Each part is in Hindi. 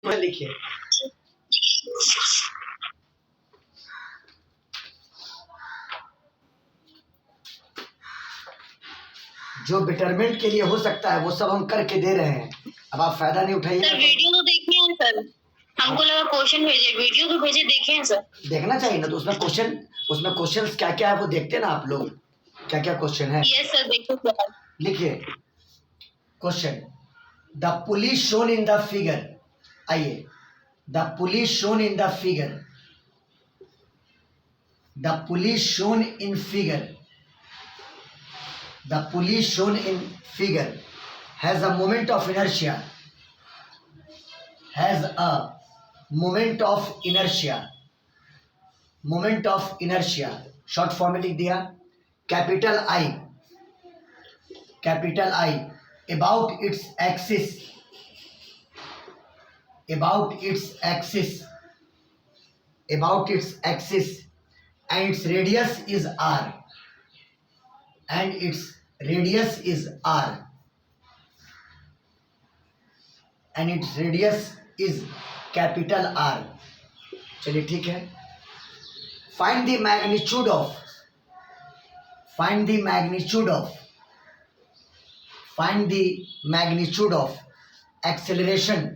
तो लिखिए जो बेटरमेंट के लिए हो सकता है वो सब हम करके दे रहे हैं। अब आप फायदा नहीं उठाइए। सर वीडियो तो देखे हैं सर, हमको लगा क्वेश्चन भेजे, वीडियो तो भेजे, देखे हैं सर। देखना चाहिए ना, तो उसमें क्वेश्चंस क्या क्या है वो देखते ना आप लोग, क्या क्या क्वेश्चन है। यस सर, देखो सर। लिखिए question, the police shown in the figure. आइए, the police shown in the figure, the police shown in figure, the police shown in figure has a moment of inertia, has a moment of inertia, moment of inertia, short form में लिख दिया capital I, capital I, about its axis, about its axis, about its axis, and its radius is r, and its radius is r, and its radius is capital R। चलिए ठीक है। Find the magnitude of, find the magnitude of, find the magnitude of acceleration,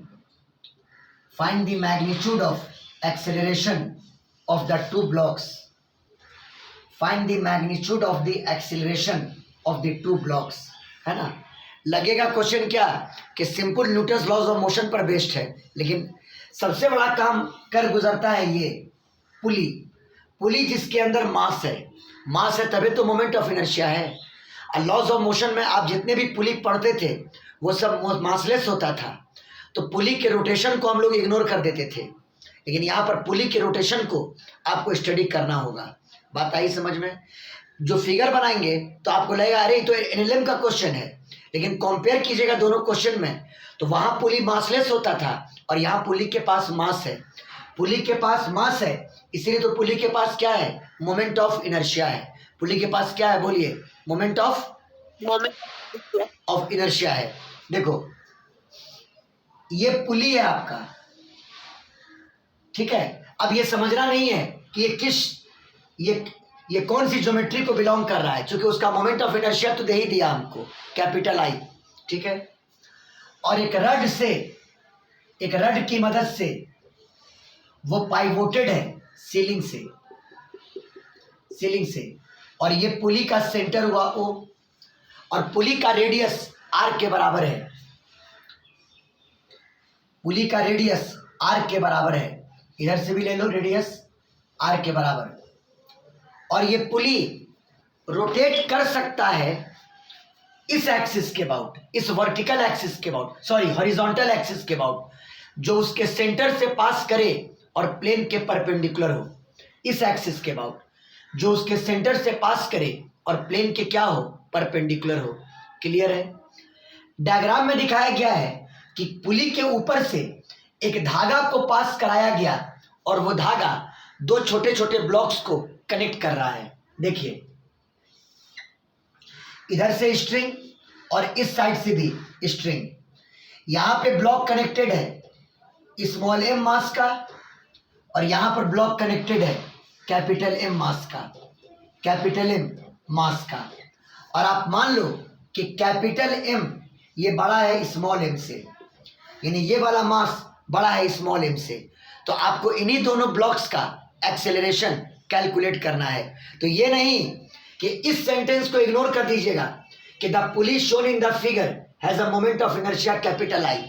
find the magnitude of acceleration of the two blocks, find the magnitude of the acceleration of the two blocks, है ना। लगेगा क्वेश्चन क्या कि simple Newton's laws of motion पर बेस्ड है, लेकिन सबसे बड़ा काम कर गुजरता है ये पुली। पुली जिसके अंदर मास है, मास है तभी तो मोमेंट ऑफ इनर्शिया है। और लॉज ऑफ मोशन में आप जितने भी पुली पढ़ते थे वो सब मासलेस होता था, तो पुली के रोटेशन को हम लोग इग्नोर कर देते थे, लेकिन यहाँ पर पुली के रोटेशन को आपको स्टडी करना होगा। बात आई समझ में। जो फिगर बनाएंगे तो आपको लगेगा अरे तो एनएलएम का क्वेश्चन है, लेकिन कंपेयर कीजिएगा दोनों क्वेश्चन में तो वहां पुली मासलेस होता था और यहाँ पुली के पास मास है। पुली के पास मास है इसीलिए तो पुली के पास क्या है, मोमेंट ऑफ इनर्शिया है। पुली के पास क्या है बोलिए, मोमेंट ऑफ इनर्शिया है। देखो ये पुली है आपका, ठीक है। अब ये समझना नहीं है कि ये कौन सी ज्योमेट्री को बिलोंग कर रहा है, क्योंकि उसका मोमेंट ऑफ इनर्शिया तो दे ही दिया हमको, कैपिटल आई, ठीक है। और एक रड की मदद से वो पाइवोटेड है सीलिंग से, और ये पुली का सेंटर हुआ ओ, और पुली का रेडियस आर के बराबर है, पुली का रेडियस आर के बराबर है। इधर से भी ले लो रेडियस आर के बराबर। और ये पुली रोटेट कर सकता है इस एक्सिस के अबाउट, इस वर्टिकल एक्सिस के अबाउट, सॉरी हॉरिजॉन्टल एक्सिस के अबाउट, जो उसके सेंटर से पास करे और प्लेन के परपेंडिकुलर हो। इस एक्सिस के अबाउट जो उसके सेंटर से पास करे और प्लेन के क्या हो, परपेंडिकुलर हो। क्लियर है। डायग्राम में दिखाया गया है कि पुली के ऊपर से एक धागा को पास कराया गया और वो धागा दो छोटे छोटे ब्लॉक्स को कनेक्ट कर रहा है। देखिए इधर से स्ट्रिंग और इस साइड से भी स्ट्रिंग, यहां पे ब्लॉक कनेक्टेड है स्मॉल एम मास का, और यहां पर ब्लॉक कनेक्टेड है कैपिटल एम मास का, कैपिटल एम मास का। और आप मान लो कि कैपिटल एम ये बड़ा है स्मॉल एम से, यानी ये वाला मास बड़ा है स्मॉल एम से, तो आपको इन्हीं दोनों ब्लॉक्स का एक्सेलरेशन कैलकुलेट करना है। तो ये नहीं कि इस सेंटेंस को इग्नोर कर दीजिएगा कि the police shown in the figure has a moment of inertia capital I.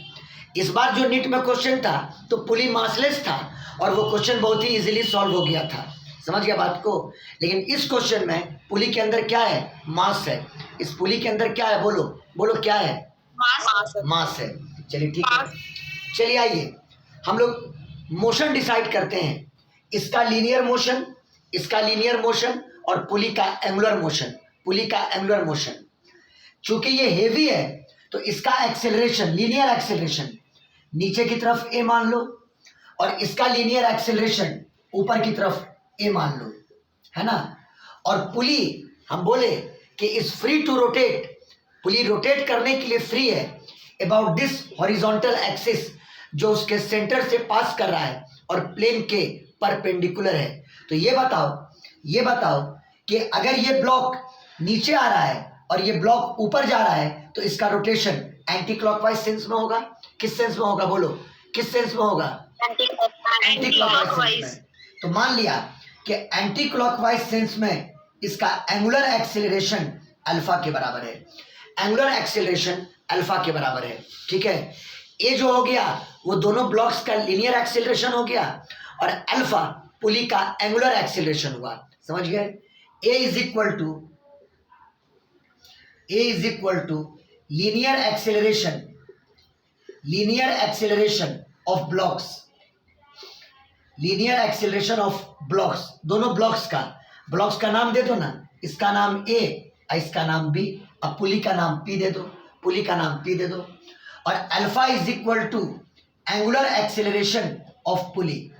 इस बार जो नीट में क्वेश्चन था तो पुली मासलेस था और वो क्वेश्चन बहुत ही इजीली सॉल्व हो गया था, समझ गया बात को। लेकिन इस क्वेश्चन में पुली के अंदर क्या है, मास है। इस पुली के अंदर क्या है, बोलो बोलो क्या है, मास है। चलिए ठीक है, चलिए आइए हम लोग मोशन डिसाइड करते हैं, इसका लीनियर मोशन, इसका लीनियर मोशन और पुली का एंगुलर मोशन, पुली का एंगुलर मोशन। चूंकि ये हेवी है तो इसका एक्सेलरेशन, लीनियर एक्सेलरेशन नीचे की तरफ ए मान लो और इसका लीनियर एक्सेलरेशन ऊपर की तरफ ए मान लो, है ना। और पुली हम बोले कि is free to rotate, pulley rotate करने के लिए फ्री है अबाउट दिस हॉरिजॉन्टल एक्सिस, जो उसके सेंटर से पास कर रहा है और प्लेन के परपेंडिकुलर है। तो ये बताओ कि अगर ये ब्लॉक नीचे आ रहा है और ये ब्लॉक ऊपर जा रहा है तो इसका रोटेशन एंटी क्लॉकवाइज सेंस में होगा। किस सेंस में होगा बोलो, किस सेंस में होगा? एंटी क्लॉकवाइज सेंस में। तो मान लिया कि एंटी क्लॉकवाइज सेंस में इसका एंगुलर एक्सेलरेशन अल्फा के बराबर है। एंगुलर एक्सेलरेशन अल्फा के बराबर है, ठीक है। ए जो हो गया वो दोनों ब्लॉक्स का लीनियर एक्सेलरेशन हो गया और अल्फा पुली का एंगुलर एक्सेलरेशन हुआ। समझ गए? A is equal to linear acceleration of blocks, दोनों ब्लॉक्स का नाम दे दो ना, इसका नाम ए और इसका नाम बी, अब पुली का नाम पी दे दो, और alpha is equal to angular acceleration of pulley,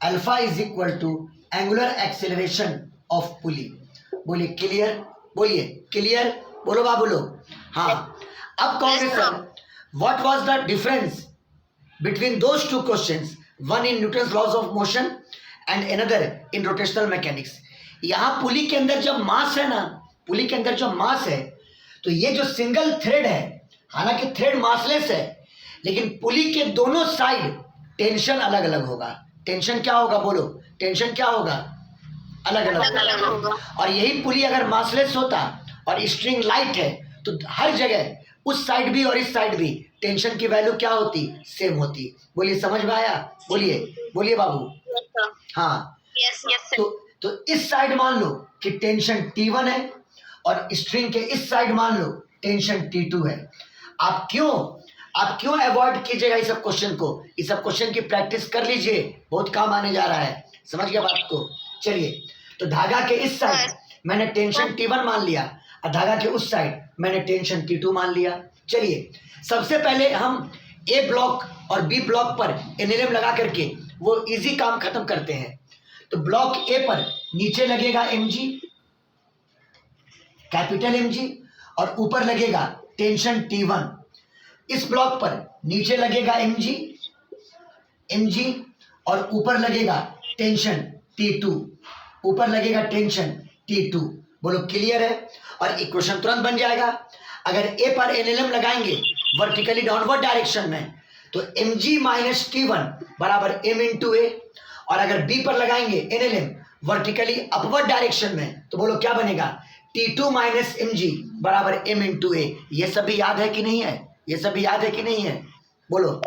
alpha is equal to angular acceleration of pulley. बोलिए क्लियर, बोलो बाबू लोग। हाँ, अब कहोगे sir what was the difference between those two questions, one in Newton's laws of motion and another in rotational mechanics. यहाँ पुली के अंदर जब मास है तो ये जो सिंगल थ्रेड है, हालांकि थ्रेड मासलेस है, लेकिन पुली के दोनों साइड टेंशन अलग अलग होगा। टेंशन क्या होगा बोलो, टेंशन क्या होगा? अलग अलग होगा। और यही पुली अगर मासलेस होता और स्ट्रिंग लाइट है तो हर जगह उस साइड भी और इस साइड भी टेंशन की वैल्यू क्या होती? सेम होती। बोलिए समझ में आया? बोलिए बाबू। हाँ, तो इस साइड मान लो कि टेंशन T1 है और स्ट्रिंग के इस साइड मान लो टेंशन T2 है। आप क्यों अवॉइड कीजिएगा इस सब क्वेश्चन की प्रैक्टिस कर लीजिए, बहुत काम आने जा रहा है। समझ गया बात को? चलिए, तो धागा के इस साइड मैंने टेंशन T1 मान लिया और धागा के उस साइड मैंने टेंशन T2 मान लिया। चलिए, सबसे पहले हम ए ब्लॉक और बी ब्लॉक पर एनएलएम लगा करके वो इजी काम खत्म करते हैं। तो ब्लॉक ए पर नीचे लगेगा mg, कैपिटल mg, और ऊपर लगेगा टेंशन T1। इस ब्लॉक पर नीचे लगेगा mg और ऊपर लगेगा टेंशन T2, बोलो क्लियर है? और इक्वेशन तुरंत बन जाएगा। अगर ए पर एनएलएम लगाएंगे वर्टिकली डाउनवर्ड डायरेक्शन में तो mg माइनस T1 बराबर m इंटू ए, और अगर बी पर लगाएंगे एनएलएम वर्टिकली अपवर्ड डायरेक्शन में तो बोलो क्या बनेगा? T2 माइनस mg बराबर m इंटू ए। ये सभी याद है कि नहीं है? बोलो।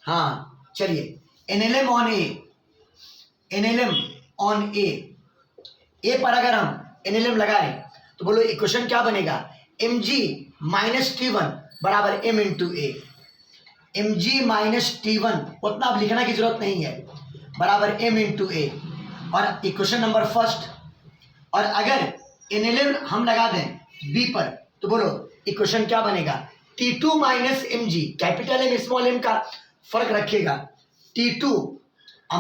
हाँ, चलिए, एनएलएम ऑन ए पर अगर हम एनएलएम लगाए तो बोलो इक्वेशन क्या बनेगा? mg माइनस T1 बराबर m इंटू ए। mg माइनस T1 उतना अब लिखना की जरूरत नहीं है, बराबर m इंटू ए। और इक्वेशन नंबर फर्स्ट, और अगर एनएलएम हम लगा दें बी पर तो बोलो इक्वेशन क्या बनेगा? T2 minus mg, capital M small m का फर्क रखिएगा, T2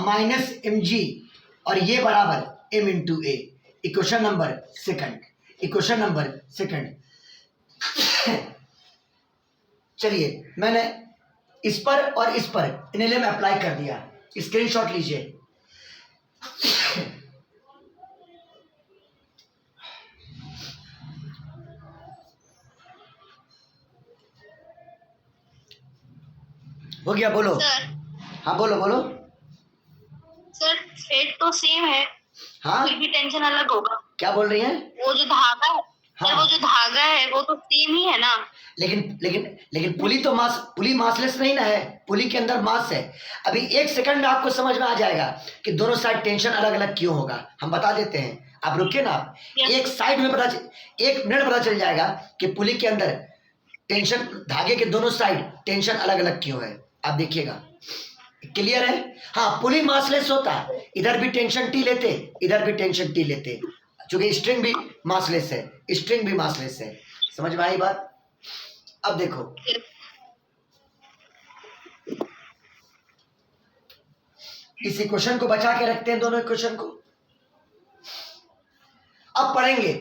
माइनस mg और ये बराबर m into A. Equation number second. चलिए, मैंने इस पर और इस पर एनएलएम अप्लाई कर दिया, स्क्रीनशॉट लीजिए। हो गया? बोलो। हाँ बोलो। सर थ्रेड तो सेम है, हाँ, फिर भी टेंशन अलग होगा। क्या बोल रही हैं? वो जो धागा है, हाँ, वो जो धागा है वो तो सेम ही है ना। लेकिन पुली मासलेस नहीं ना है, पुली के अंदर मास है। अभी एक सेकंड में आपको समझ में आ जाएगा कि दोनों साइड टेंशन अलग अलग क्यों होगा। हम बता देते हैं, आप रुकिए ना। एक साइड में एक मिनट पता चल जाएगा कि पुली के अंदर टेंशन, धागे के दोनों साइड टेंशन अलग अलग क्यों है। आप देखिएगा, क्लियर है? हाँ, पुली मासलेस होता, इधर भी टेंशन टी लेते, इधर भी टेंशन टी लेते, क्योंकि स्ट्रिंग भी मासलेस है। समझ में आई बात? अब देखो, इस इक्वेशन को बचा के रखते हैं, दोनों इक्वेशन को। अब पढ़ेंगे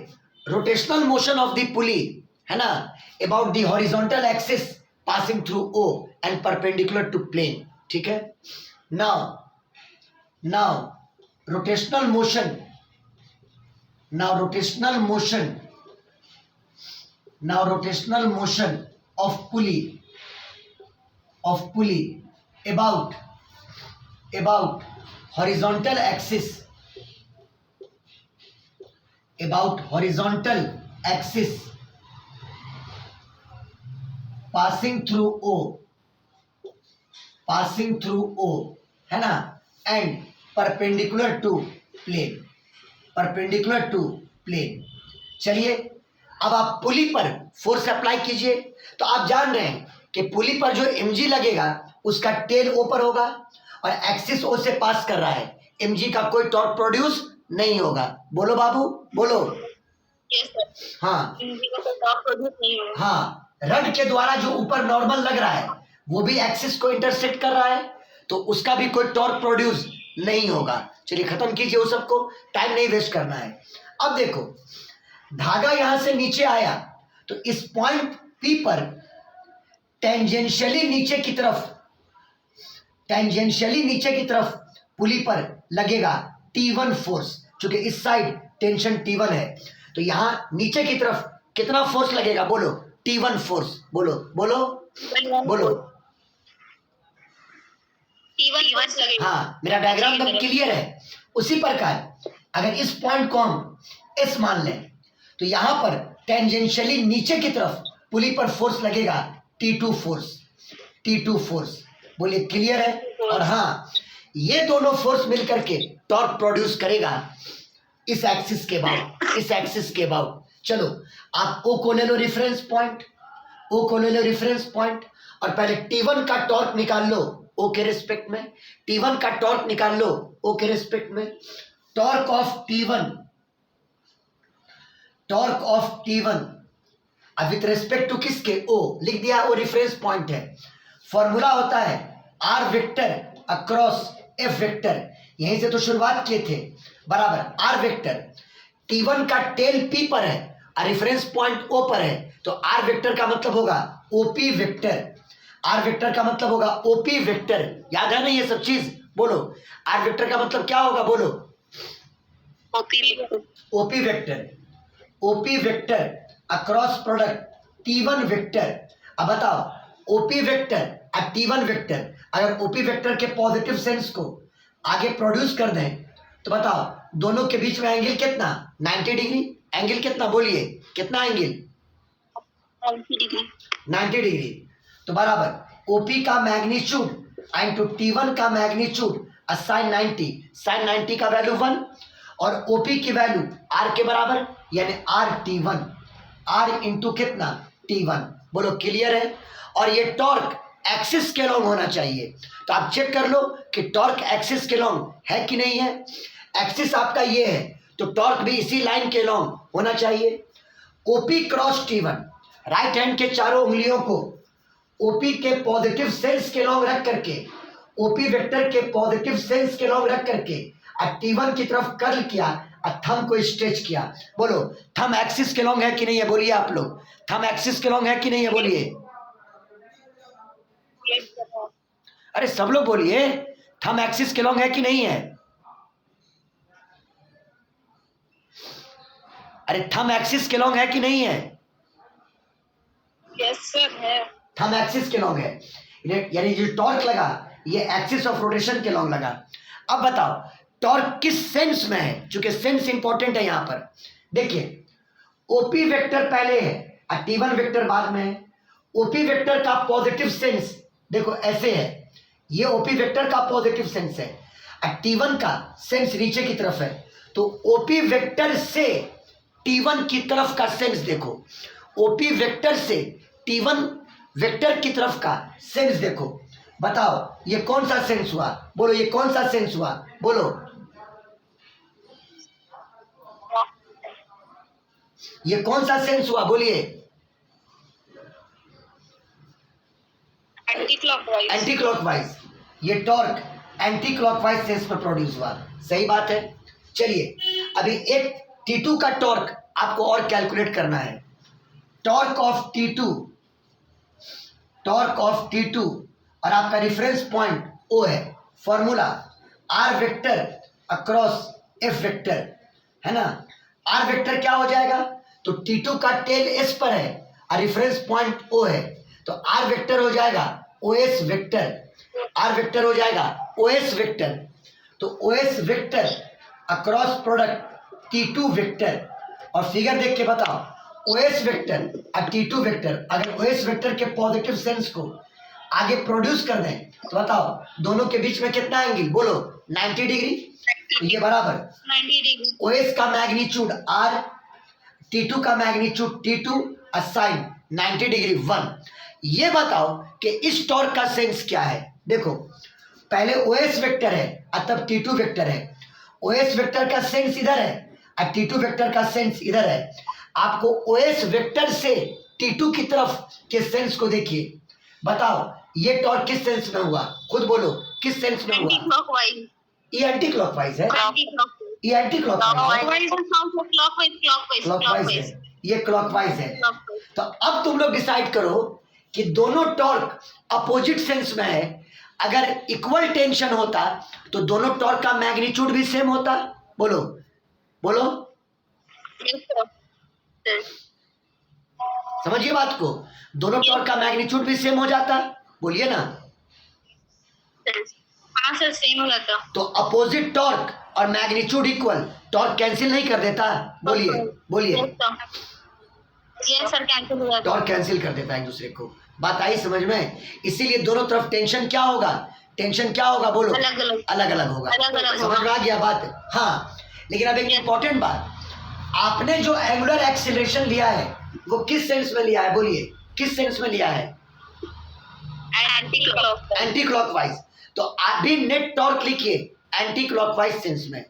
रोटेशनल मोशन ऑफ द पुली, है ना, about the horizontal axis passing through O and perpendicular to plane. ठीक है. Now rotational motion. Now rotational motion of pulley about horizontal axis passing through O है ना, and perpendicular to plane. चलिए अब आप पुली पर फोर्स अप्लाई कीजिए. तो आप जान रहे हैं कि पुली पर जो mg लगेगा उसका टेल ओ पर होगा और एक्सिस ओ से पास कर रहा है. mg का कोई टॉर्क प्रोड्यूस नहीं होगा. बोलो बाबू बोलो. Yes sir. हाँ MG का कोई टॉर्क प्रोड्यूस नहीं होगा. हाँ, रड के द्वारा जो ऊपर नॉर्मल लग रहा है वो भी एक्सिस को इंटरसेक्ट कर रहा है, तो उसका भी कोई टॉर्क प्रोड्यूस नहीं होगा. चलिए खत्म कीजिए वो सबको, टाइम नहीं वेस्ट करना है. अब देखो धागा यहां से नीचे आया तो इस पॉइंट P पर टेंजेंशियली नीचे की तरफ पुली पर लगेगा T1 फोर्स. क्योंकि इस साइड टेंशन T1 है तो यहां नीचे की तरफ कितना फोर्स लगेगा? बोलो T1 फोर्स. बोलो T1 फोर्स लगेगा. हाँ, मेरा डायग्राम एकदम क्लियर है. उसी प्रकार अगर इस पॉइंट को हम S मान लें तो यहां पर टेंजेंशियली नीचे की तरफ पुली पर फोर्स लगेगा T2 फोर्स. बोलिए क्लियर है? और हाँ, ये दोनों फोर्स मिलकर के टॉर्क प्रोड्यूस करेगा इस एक्सिस के बाद. चलो आप O को ले लो रेफरेंस पॉइंट और पहले T1 का टॉर्क निकाल लो O के रेस्पेक्ट में. T1 का टॉर्क निकाल लो O के रेस्पेक्ट में. टॉर्क ऑफ T1 अब विथ रेस्पेक्ट टू किसके? O. लिख दिया, O रेफरेंस पॉइंट है. फॉर्मूला होता है R vector across F vector. यहीं से तो शुरुआत किए थे. बराबर R वेक्टर. T1 का टेल P पर है और रेफरेंस पॉइंट O पर है, तो R वेक्टर का मतलब होगा OP वेक्टर. याद है ना ये सब चीज? बोलो R वेक्टर का मतलब क्या होगा? बोलो OP vector across product T1 vector. अब बताओ OP वेक्टर और T1 वेक्टर अगर OP वेक्टर के पॉजिटिव सेंस को आगे प्रोड्यूस कर दें तो बताओ दोनों के बीच में एंगल कितना? 90 डिग्री. एंगल कितना? बोलिए कितना एंगल? 90 डिग्री. तो बराबर OP का मैग्नीट्यूड इनटू T1 का मैग्नीट्यूड साइन 90 का वैल्यू 1 और OP की वैल्यू R के बराबर यानी R इंटू कितना? T1. बोलो क्लियर है? और ये टॉर्क एक्सिस के लॉन्ग होना चाहिए. तो आप चेक कर लो कि टॉर्क एक्सिस के लॉन्ग है कि नहीं है. एक्सिस आपका ये है तो टॉर्क भी इसी लाइन के लॉन्ग होना चाहिए. OP cross T1 right hand के चारों उंगलियों को OP के पॉजिटिव सेंस के लॉन्ग रख करके OP वेक्टर के पॉजिटिव सेंस के लॉन्ग रख करके और T1 की तरफ कर्ल किया और थंब को स्ट्रेच किया. बोलो थंब एक्सिस के लॉन्ग है कि नहीं है? बोलिए आप लोग थंब एक्सिस के लॉन्ग है कि नहीं है? बोलिए. अरे सब लोग बोलिए थंब एक्सिस के लॉन्ग है कि नहीं है? अरे थंब एक्सिस के लॉन्ग है कि नहीं है? यस सर है. थंब एक्सिस के लॉन्ग है. यानी जो टॉर्क लगा ये एक्सिस ऑफ रोटेशन के लॉन्ग लगा. अब बताओ टॉर्क किस सेंस में है? क्योंकि सेंस इंपॉर्टेंट है यहां पर. देखिए OP वेक्टर पहले है और T1 वेक्टर बाद में है. OP वेक्टर का पॉजिटिव सेंस देखो ऐसे है, ये OP वेक्टर का पॉजिटिव सेंस है और T1 का सेंस नीचे की तरफ है. तो OP वेक्टर से T1 की तरफ का सेंस देखो. OP वेक्टर से T1 वेक्टर की तरफ का सेंस देखो. बताओ ये कौन सा सेंस हुआ? बोलो ये कौन सा सेंस हुआ? बोलो ये कौन सा सेंस हुआ? बोलिए. Anti clockwise. ये टॉर्क एंटी क्लॉकवाइज सेंस पर प्रोड्यूस हुआ. सही बात है. चलिए अभी एक T2 का टॉर्क आपको और कैलकुलेट करना है. टॉर्क ऑफ T2 और आपका रेफरेंस पॉइंट O है। Formula R vector across F vector है ना। R वेक्टर क्या हो जाएगा, तो T2 का टेल S पर है और रेफरेंस पॉइंट O है, तो R वेक्टर हो जाएगा OS वेक्टर। R वेक्टर हो जाएगा OS वेक्टर, तो OS vector across product T2 vector. और फिगर देख के बताओ, OS वेक्टर और T2 वेक्टर अगर OS वेक्टर के पॉजिटिव सेंस को आगे प्रोड्यूस कर दें तो बताओ दोनों के बीच में कितना एंगल, बोलो 90 डिग्री। तो ये बराबर 90 डिग्री। OS का मैग्नीट्यूड R, T2 का मैग्नीट्यूड T2 और साइन 90 डिग्री 1। ये बताओ कि इस टॉर्क का सेंस क्या है। देखो पहले OS वेक्टर है और तब T2 वेक्टर है। OS वेक्टर का सेंस इधर है और T2 वेक्टर का सेंस इधर है। आपको OS वेक्टर से T2 की तरफ के सेंस को देखिए, बताओ ये टॉर्क किस सेंस में हुआ, खुद बोलो किस सेंस में हुआ। Anti clockwise. ये एंटी क्लॉकवाइज है, ये एंटी क्लॉकवाइज है, ये क्लॉकवाइज है। तो अब तुम लोग डिसाइड करो कि दोनों टॉर्क अपोजिट सेंस में है। अगर इक्वल टेंशन होता तो दोनों टॉर्क का मैग्नीट्यूड भी सेम होता, बोलो बोलो, समझिए बात को, दोनों टॉर्क का मैग्नीट्यूड भी सेम हो जाता, बोलिए ना। हाँ सर सेम हो जाता। तो अपोजिट टॉर्क और मैग्नीट्यूड इक्वल, टॉर्क कैंसिल नहीं कर देता, बोलिए बोलिए। यस सर कैंसिल हो जाता, टॉर्क कैंसिल कर देता है एक दूसरे को। बात आई समझ में। इसीलिए दोनों तरफ टेंशन क्या होगा, टेंशन क्या होगा, बोलो अलग अलग अलग अलग होगा। समझ में आ गया बात। हाँ लेकिन अब एक इम्पोर्टेंट बात, आपने जो एंगुलर एक्सीलरेशन लिया है वो किस सेंस में लिया है, बोलिए किस सेंस में लिया है, एंटी क्लॉकवाइज। तो आप भी नेट टॉर्क लिखिए एंटी क्लॉकवाइज सेंस में,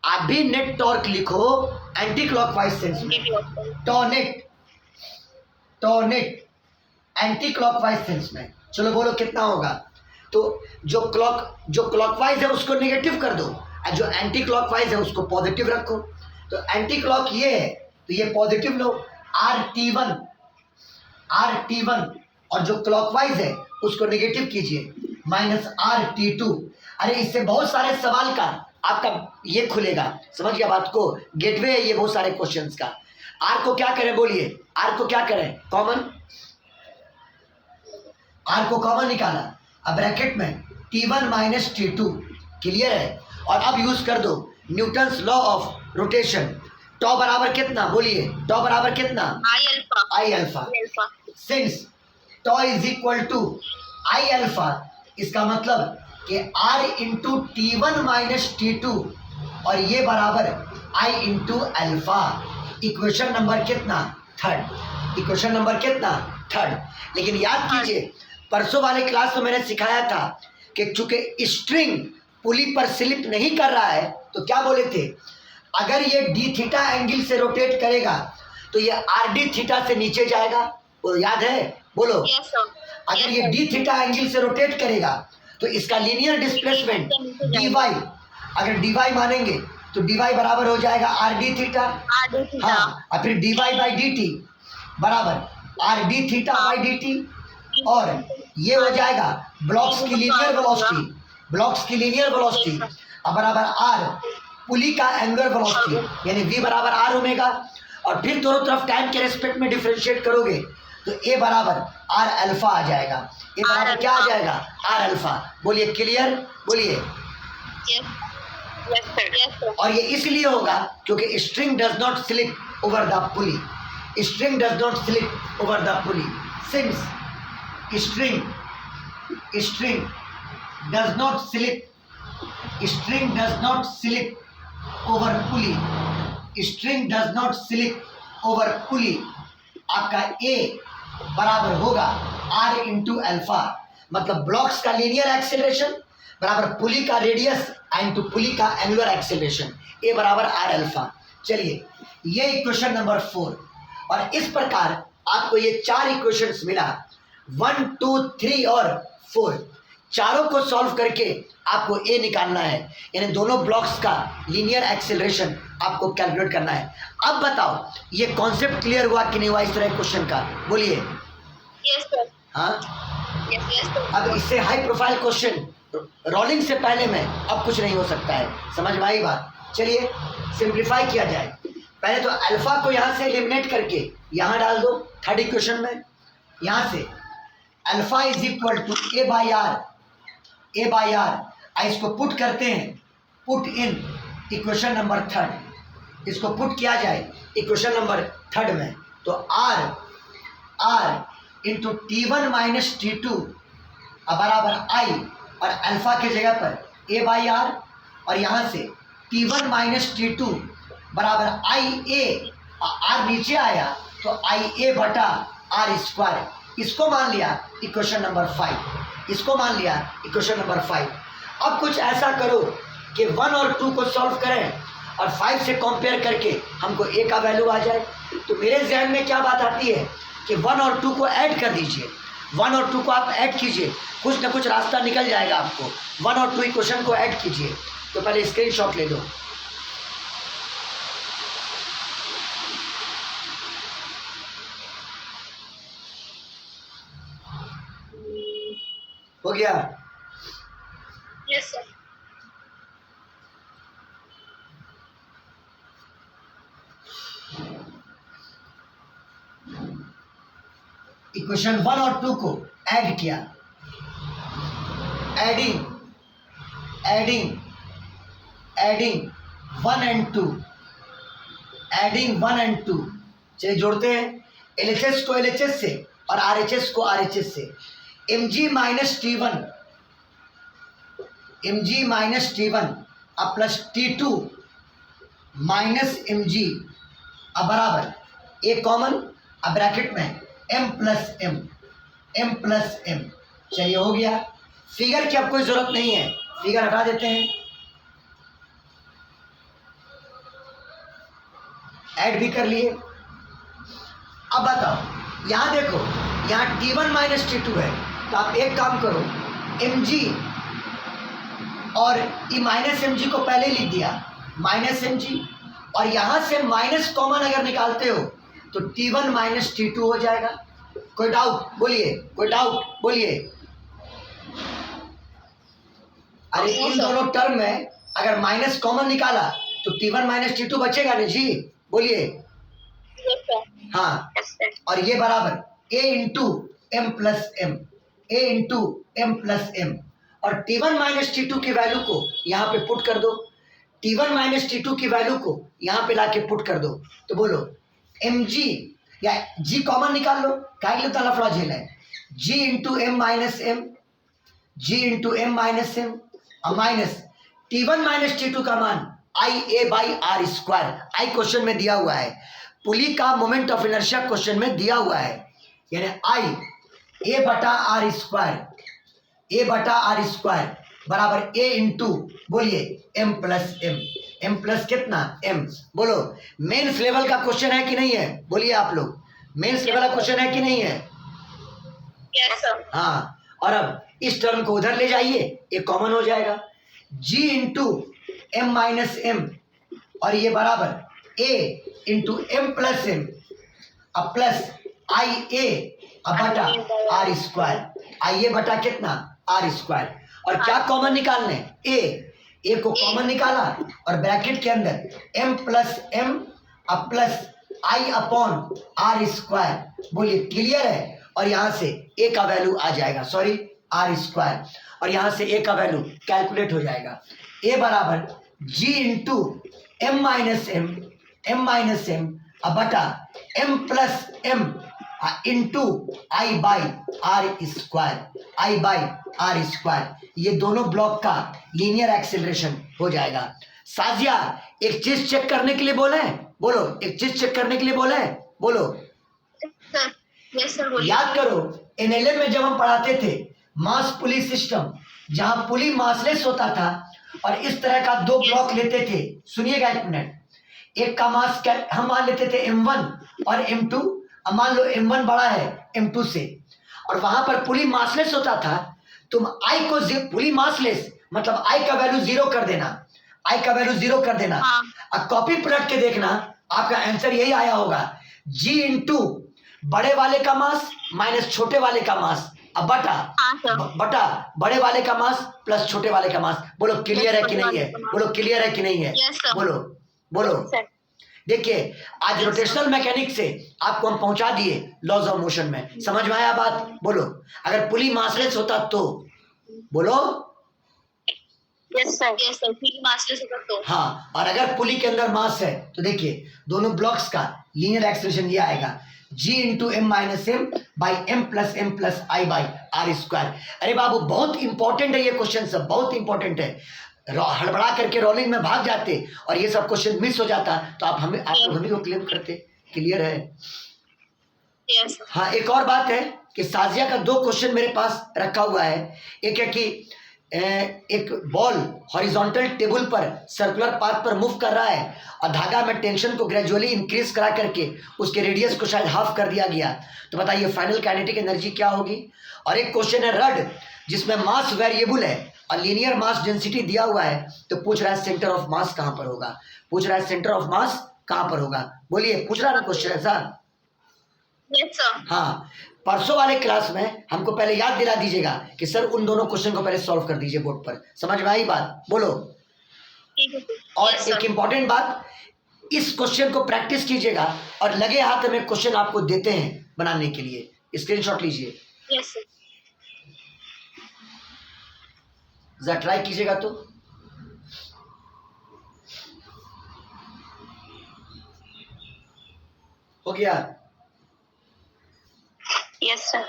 आप भी नेट टॉर्क लिखो एंटी क्लॉकवाइज सेंस में। टॉर्नेट एंटी क्लॉकवाइज सेंस में। चलो बोलो कितना होगा। तो जो क्लॉकवाइज है उसको नेगेटिव कर दो और जो एंटी क्लॉकवाइज है उसको पॉजिटिव रखो। तो एंटी क्लॉक ये है तो ये पॉजिटिव लो RT1 और जो क्लॉकवाइज है उसको नेगेटिव कीजिए -RT2। अरे इससे बहुत सारे सवाल का आपका ये खुलेगा, समझ गया बात को, गेटवे है ये बहुत सारे क्वेश्चंस का। R को क्या करें, बोलिए R को क्या करें, कॉमन, R को कॉमन निकाला, अब ब्रैकेट में T1 - T2 क्लियर है। और अब यूज कर दो Newton's law of rotation. Tau बराबर कितना, बोलिए टॉ बराबर कितना, I alpha. Since tau is equal to I alpha, इसका मतलब कि R इंटू T1 - T2 और ये बराबर I into alpha. Equation number कितना, थर्ड। इक्वेशन नंबर कितना, थर्ड। लेकिन याद कीजिए परसों वाले क्लास में मैंने सिखाया था कि चूंकि स्ट्रिंग पुली पर स्लिप नहीं कर रहा है तो क्या बोले थे, अगर ये डी थीटा एंगल से रोटेट करेगा तो ये RD थीटा से नीचे जाएगा, वो याद है, बोलो। अगर ये डी थीटा एंगल से रोटेट करेगा तो इसका लीनियर डिस्प्लेसमेंट dy, अगर dy मानेंगे तो dy बराबर हो जाएगा RD थीटा, हाँ, और फिर dy/dt बराबर RD थीटा बाई dt। और ये हो जाएगा ब्लॉक्स की लीनियर वेलोसिटी अब बराबर R पुली का एंगुलर वेलोसिटी यानी v बराबर R ओमेगा। और फिर दोनों तरफ टाइम के रेस्पेक्ट में डिफरेंशिएट करोगे तो a बराबर R अल्फा आ जाएगा। a बराबर क्या आ जाएगा, R अल्फा। बोलिए क्लियर, बोलिए। और ये इसलिए होगा क्योंकि string does not slip over the pulley, string does not slip over the pulley. Since string does not slip over pulley, string does not slip over pulley, आपका A बराबर होगा R इंटू अल्फा। मतलब ब्लॉक्स का लीनियर एक्सेलरेशन बराबर पुली का रेडियस इंटू पुली का एंगुलर एक्सेलरेशन, A बराबर R अल्फा। चलिए ये इक्वेशन नंबर 4। और इस प्रकार आपको ये 4 इक्वेशंस मिला, 1 2 3 और 4। चारों को सॉल्व करके आपको ए निकालना है, यानी दोनों ब्लॉक्स का लीनियर एक्सेलरेशन आपको कैलकुलेट करना है। अब बताओ ये कॉन्सेप्ट क्लियर हुआ कि नहीं हुआ इस तरह क्वेश्चन का, बोलिए। Yes sir. हाँ, यस सर। अब इससे हाई प्रोफाइल क्वेश्चन रोलिंग से पहले में अब कुछ नहीं हो सकता है, समझ में आई बात। चलिए सिंप्लीफाई किया जाए। पहले तो अल्फा को यहाँ से एलिमिनेट करके यहाँ डाल दो थर्ड इक्वेशन में। यहाँ से alpha is equal to a by r, इसको पुट करते हैं, put in equation number third, इसको पुट किया जाए इक्वेशन नंबर थर्ड में, तो are into T1 minus T2 बराबर आई, और अल्फा की जगह पर ए बाई आर, और यहाँ से T1 माइनस T2 बराबर आई ए, आर नीचे आया तो आई ए बटा आर स्क्वायर, इसको मान लिया इक्वेशन नंबर 5, इसको मान लिया इक्वेशन नंबर 5। अब कुछ ऐसा करो कि 1 और 2 को सॉल्व करें और 5 से कंपेयर करके हमको ए का वैल्यू आ जाए। तो मेरे जहन में क्या बात आती है कि 1 और 2 को ऐड कर दीजिए, 1 और 2 को आप ऐड कीजिए, कुछ ना कुछ रास्ता निकल जाएगा आपको। 1 और 2 इक्वेशन को ऐड कीजिए। तो पहले स्क्रीनशॉट ले लो। हो गया? Yes sir. इक्वेशन 1 और 2 को ऐड किया, एडिंग 1 एंड 2, एडिंग 1 एंड 2। चलिए जोड़ते हैं, LHS को LHS से और RHS को RHS से। mg माइनस T1 अब प्लस T2 माइनस mg अब बराबर ए कॉमन, अब ब्रैकेट में m प्लस m। चलिए हो गया। फिगर की अब कोई जरूरत नहीं है, फिगर हटा देते हैं, ऐड भी कर लिए। अब बताओ यहाँ देखो, यहाँ T1 माइनस T2 है, तो आप एक काम करो, mg और ई माइनस एम को पहले लिख दिया, माइनस mg, और यहाँ से माइनस कॉमन अगर निकालते हो तो T1 माइनस T2 हो जाएगा। कोई डाउट बोलिए, कोई डाउट बोलिए। अरे इन दोनों टर्म में अगर माइनस कॉमन निकाला तो T1 माइनस T2 बचेगा नहीं जी, बोलिए। हाँ, और ये बराबर a into m plus m, और T1 माइनस T2 की वैल्यू को यहाँ पे पुट कर दो, T1 माइनस T2 की वैल्यू को यहाँ पे लाके पुट कर दो, तो बोलो mg या g कॉमन निकाल लो, क्या के लिए ताला फड़ा झेल है, g into M minus M और माइनस T1 माइनस T2 का मान I A by are square. I question में दिया हुआ है, पुली का मोमेंट ऑफ इनर्शिया क्वेश्चन में दिया हुआ है, यानी आई ए बटा आर स्क्वायर बराबर ए इंटू बोलिए एम प्लस कितना एम। बोलो मेंस लेवल का क्वेश्चन है कि नहीं है, बोलिए आप लोग, मेंस लेवल का क्वेश्चन है कि नहीं है? Yes sir. हाँ, और अब इस टर्म को उधर ले जाइए, ये कॉमन हो जाएगा, g into M minus M, और ये बराबर a into m plus m अब प्लस आई ए बटा आर स्क्वायर, आई ए बटा कितना आर स्क्वायर, और क्या कॉमन निकालने, ए को कॉमन निकाला और ब्रैकेट के अंदर m प्लस एम अब plus I upon r square. बोलिए क्लियर है? और यहाँ से a का वैल्यू आ जाएगा, सॉरी आर स्क्वायर, और यहाँ से a का वैल्यू कैलकुलेट हो जाएगा, a बराबर g into M minus m अब बटा m plus m into I by are square. ये दोनों ब्लॉक का लीनियर एक्सेलरेशन हो जाएगा। साजिया एक चीज चेक करने के लिए बोले, बोलो एक चीज चेक करने के लिए बोले, बोलो। सर यस सर बोलिए। याद करो एनएलएम में जब हम पढ़ाते थे मास पुली सिस्टम, जहां पुली मासलेस होता था और इस तरह का दो ब्लॉक लेते थे, सुनिएगा एक मिनट, एक का मास हम मान लेते थे m1 और m2, अब मान लो m1 बड़ा है m2 से, और वहां पर पुली मासलेस होता था तुम आई को पुली मासलेस मतलब आई का वैल्यू 0 कर देना, आई का वैल्यू 0 कर देना। हाँ। अब कॉपी पलट के देखना, आपका आंसर यही आया होगा, G इंटू बड़े वाले का मास माइनस छोटे वाले का मास, अब बटा हाँ सर। बटा बड़े वाले का मास प्लस छोटे वाले का मास। बोलो क्लियर है कि नहीं है? बोलो क्लियर है कि नहीं है? Yes, sir. बोलो बोलो। सर देखिए आज रोटेशनल मैकेनिक्स से आपको हम पहुंचा दिए लॉज ऑफ मोशन में, समझ में आया बात? बोलो अगर पुली मासलेस होता तो बोलो। यस सर पुली मासलेस होगा तो। हाँ, और अगर पुली के अंदर मास है तो देखिए दोनों ब्लॉक्स का लीनियर एक्सेलरेशन ये आएगा G into M minus m by m plus I by are square. अरे बाबू बहुत इंपॉर्टेंट है ये क्वेश्चन, सब बहुत इंपॉर्टेंट है। हड़बड़ा करके रोलिंग में भाग जाते और ये सब क्वेश्चन मिस हो जाता तो आप लोग हमें को क्लेम करते। क्लियर है? यस हाँ, एक और बात है कि साजिया का 2 क्वेश्चन मेरे पास रखा हुआ है। एक है कि एक बॉल हॉरिजॉन्टल टेबल पर सर्कुलर पाथ पर मूव कर रहा है और धागा में टेंशन को ग्रेजुअली इंक्रीज करा करके उसके रेडियस को शायद हाफ कर दिया गया, तो बताइए फाइनल काइनेटिक एनर्जी क्या होगी। और एक क्वेश्चन है रड जिसमें मास वेरिएबल है और लीनियर मास डेंसिटी दिया हुआ है, तो पूछ रहा है सेंटर ऑफ मास कहाँ पर होगा, पूछ रहा है सेंटर ऑफ मास कहाँ पर होगा। बोलिए, पूछ रहा है क्वेश्चन है सर? Yes sir. हाँ, परसों वाले क्लास में हमको पहले याद दिला दीजिएगा कि सर उन दोनों क्वेश्चन को पहले सॉल्व कर दीजिए बोर्ड पर। समझ में आई बात? बोलो। और एक इंपॉर्टेंट बात, इस क्वेश्चन को प्रैक्टिस कीजिएगा और लगे हाथ में क्वेश्चन आपको देते हैं बनाने के लिए, स्क्रीनशॉट लीजिए। Yes sir. जरा ट्राई कीजिएगा तो। हो गया? Yes sir.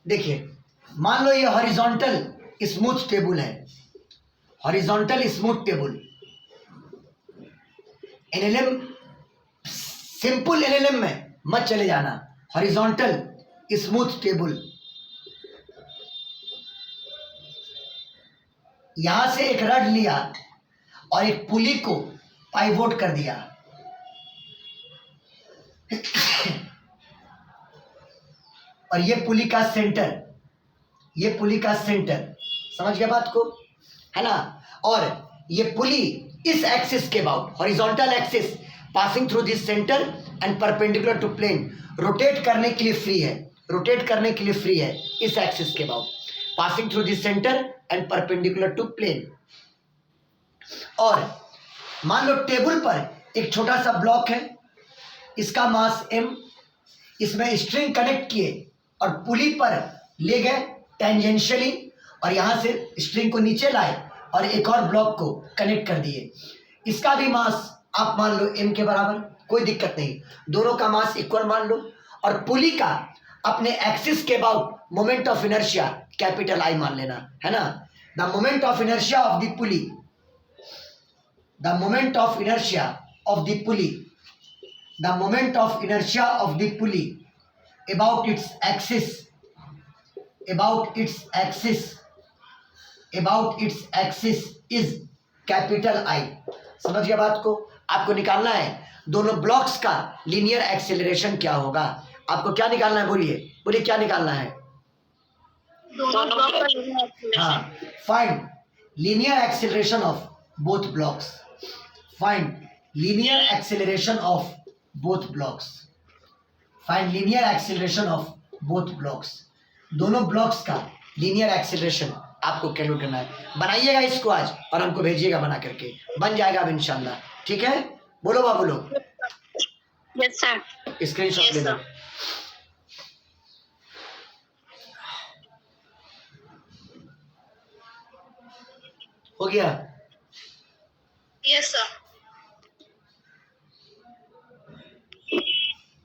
देखिए मान लो ये हॉरिजॉन्टल स्मूथ टेबल है, horizontal smooth table. NLM simple NLM में मत चले जाना, हॉरिजॉन्टल स्मूथ टेबल। यहां से एक रड लिया और एक पुली को पाइवोट कर दिया और ये पुली का सेंटर, ये पुली का सेंटर, समझ गया बात को, है ना? और ये पुली इस एक्सिस के about, horizontal axis passing through this centre and perpendicular to plane, rotate करने के लिए फ्री है, रोटेट करने के लिए फ्री है इस एक्सिस के about, passing through this centre and perpendicular to plane. और मान लो टेबल पर एक छोटा सा ब्लॉक है, इसका मास m, इसमें स्ट्रिंग कनेक्ट किए और पुली पर ले गए टेंजेंशियली और यहां से स्ट्रिंग को नीचे लाए और एक और ब्लॉक को कनेक्ट कर दिए। इसका भी मास आप मान लो m के बराबर, कोई दिक्कत नहीं, दोनों का मास इक्वल मान लो। और पुली का अपने एक्सिस के about moment of inertia capital I मान लेना, है ना? The moment of inertia of the pulley, the moment of inertia of the pulley, the moment of inertia of the pulley about its axis, about its axis, about its axis is capital I। समझ गया बात को? आपको निकालना है दोनों ब्लॉक्स का लीनियर एक्सेलरेशन क्या होगा। आपको क्या निकालना है? बोलिए बोलिए, क्या निकालना है? दोनों ब्लॉक का लीनियर एक्सेलरेशन। हाँ, find linear acceleration of both blocks, find linear acceleration of both blocks, find linear acceleration of both blocks. दोनों ब्लॉक्स का लीनियर एक्सेलरेशन आपको कैलकुलेट करना है। बनाइएगा इसको आज और हमको भेजिएगा बना करके, बन जाएगा अब इंशाल्लाह। ठीक है? बोलो बाबू लोग। Yes sir. स्क्रीनशॉट ले लो। हो गया? Yes sir.